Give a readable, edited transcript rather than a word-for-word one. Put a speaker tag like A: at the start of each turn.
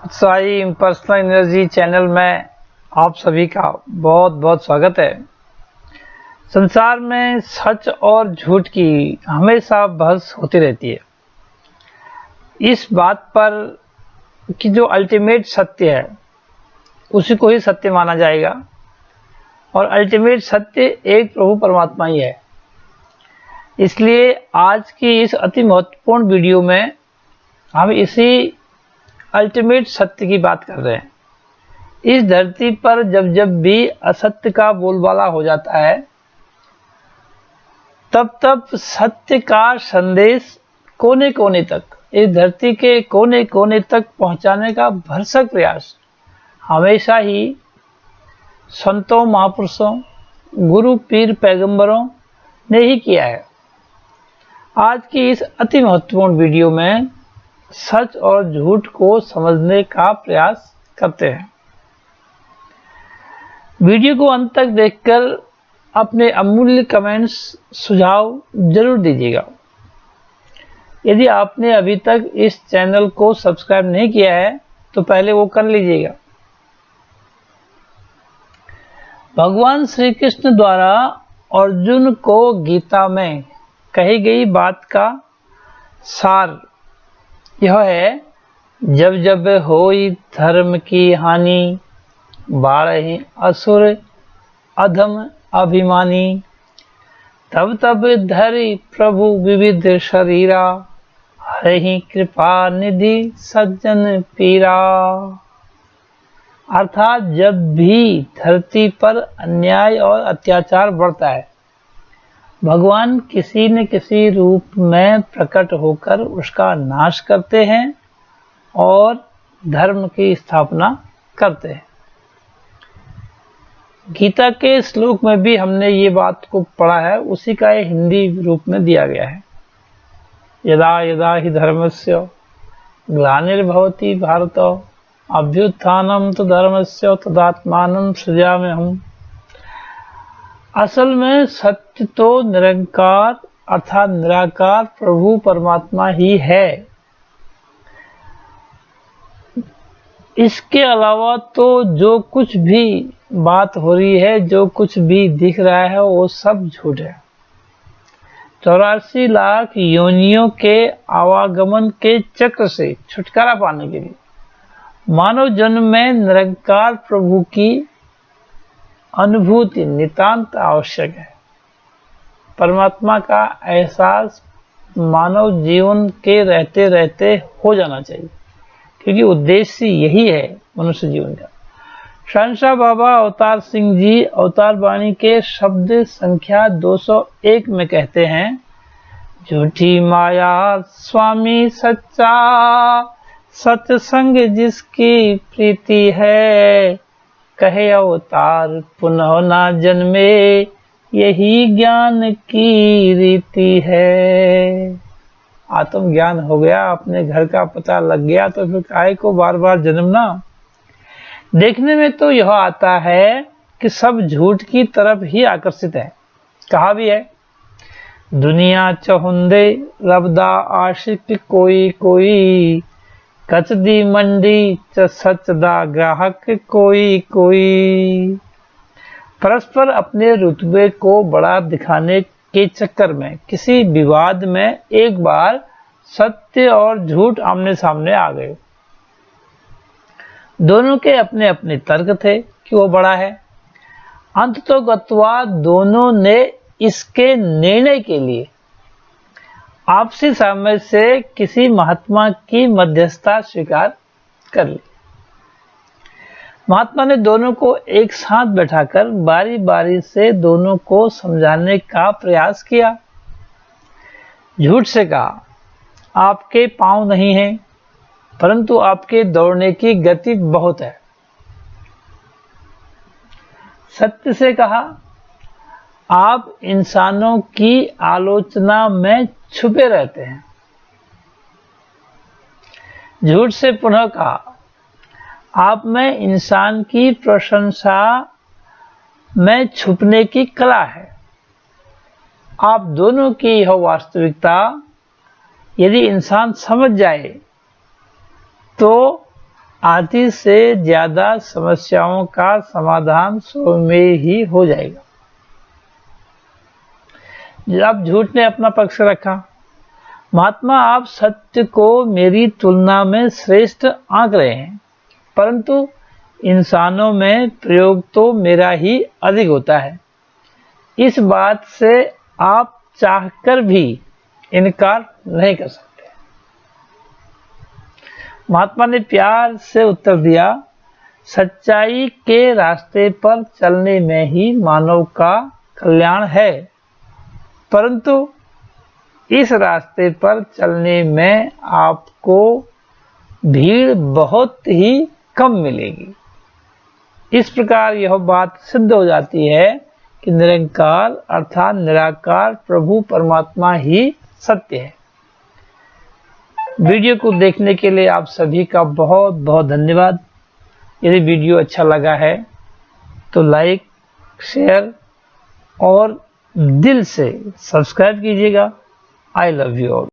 A: Sai personal energy channel में आप सभी का बहुत बहुत स्वागत है। संसार में सच और झूठ की हमेशा बहस होती रहती है। इस बात पर कि जो अल्टीमेट सत्य है उसी को ही सत्य माना जाएगा और अल्टीमेट सत्य एक प्रभु परमात्मा ही है। इसलिए आज की इस अति महत्वपूर्ण वीडियो में हम इसी अल्टीमेट सत्य की बात कर रहे हैं। इस धरती पर जब जब भी असत्य का बोलबाला हो जाता है तब तब सत्य का संदेश कोने कोने तक, इस धरती के कोने कोने तक पहुंचाने का भरसक प्रयास हमेशा ही संतों, महापुरुषों, गुरु, पीर, पैगंबरों ने ही किया है। आज की इस अति महत्वपूर्ण वीडियो में सच और झूठ को समझने का प्रयास करते हैं। वीडियो को अंत तक देखकर अपने अमूल्य कमेंट्स, सुझाव जरूर दीजिएगा। यदि आपने अभी तक इस चैनल को सब्सक्राइब नहीं किया है तो पहले वो कर लीजिएगा। भगवान श्री कृष्ण द्वारा अर्जुन को गीता में कही गई बात का सार यह है, जब जब होई धर्म की हानि, बाढ़हि असुर अधम अभिमानी, तब तब धरि प्रभु विविध शरीरा, हरहि कृपा निधि सज्जन पीरा। अर्थात जब भी धरती पर अन्याय और अत्याचार बढ़ता है, भगवान किसी न किसी रूप में प्रकट होकर उसका नाश करते हैं और धर्म की स्थापना करते हैं। गीता के श्लोक में भी हमने ये बात को पढ़ा है, उसी का ये हिंदी रूप में दिया गया है। यदा यदा हि धर्मस्य ग्लानिर्भवति भारत, अभ्युत्थानं तु धर्मस्य तदात्मानं सृजाम्यहम्। असल में सत्य तो निरंकार अर्थात निराकार प्रभु परमात्मा ही है। इसके अलावा तो जो कुछ भी बात हो रही है, जो कुछ भी दिख रहा है, वो सब झूठ है। 84 लाख योनियों के आवागमन के चक्र से छुटकारा पाने के लिए मानव जन्म में निरंकार प्रभु की अनुभूति नितांत आवश्यक है। परमात्मा का एहसास मानव जीवन के रहते रहते हो जाना चाहिए, क्योंकि उद्देश्य यही है मनुष्य जीवन का। शहंशाह बाबा अवतार सिंह जी अवतार वाणी के शब्द संख्या 201 में कहते हैं, झूठी माया स्वामी सच्चा, सत्संग जिसकी प्रीति है, कहे अवतार पुनः ना जन्मे, यही ज्ञान की रीति है। आत्मज्ञान हो गया, अपने घर का पता लग गया तो फिर काहे को बार बार जन्मना। देखने में तो यह आता है कि सब झूठ की तरफ ही आकर्षित है। कहा भी है, दुनिया चहुंदे रबदा आशिक कोई कोई, कच दी मंडी च सच दा ग्राहक कोई कोई। परस्पर अपने रुतबे को बड़ा दिखाने के चक्कर में किसी विवाद में एक बार सत्य और झूठ आमने सामने आ गए। दोनों के अपने अपने तर्क थे कि वो बड़ा है। अंततोगत्वा दोनों ने इसके निर्णय के लिए आपसी समझ से किसी महात्मा की मध्यस्थता स्वीकार कर ली। महात्मा ने दोनों को एक साथ बैठाकर बारी बारी से दोनों को समझाने का प्रयास किया। झूठ से कहा, आपके पांव नहीं हैं, परंतु आपके दौड़ने की गति बहुत है। सत्य से कहा, आप इंसानों की आलोचना में छुपे रहते हैं। झूठ से पुनः कहा, आप में इंसान की प्रशंसा में छुपने की कला है। आप दोनों की यह वास्तविकता यदि इंसान समझ जाए तो आधी से ज्यादा समस्याओं का समाधान स्वयं में ही हो जाएगा। जब झूठ ने अपना पक्ष रखा, महात्मा आप सत्य को मेरी तुलना में श्रेष्ठ आंक रहे हैं, परंतु इंसानों में प्रयोग तो मेरा ही अधिक होता है। इस बात से आप चाहकर भी इनकार नहीं कर सकते। महात्मा ने प्यार से उत्तर दिया, सच्चाई के रास्ते पर चलने में ही मानव का कल्याण है, परंतु इस रास्ते पर चलने में आपको भीड़ बहुत ही कम मिलेगी। इस प्रकार यह बात सिद्ध हो जाती है कि निरंकार अर्थात निराकार प्रभु परमात्मा ही सत्य है। वीडियो को देखने के लिए आप सभी का बहुत बहुत धन्यवाद। यदि वीडियो अच्छा लगा है तो लाइक, शेयर और दिल से सब्सक्राइब कीजिएगा। I love you all.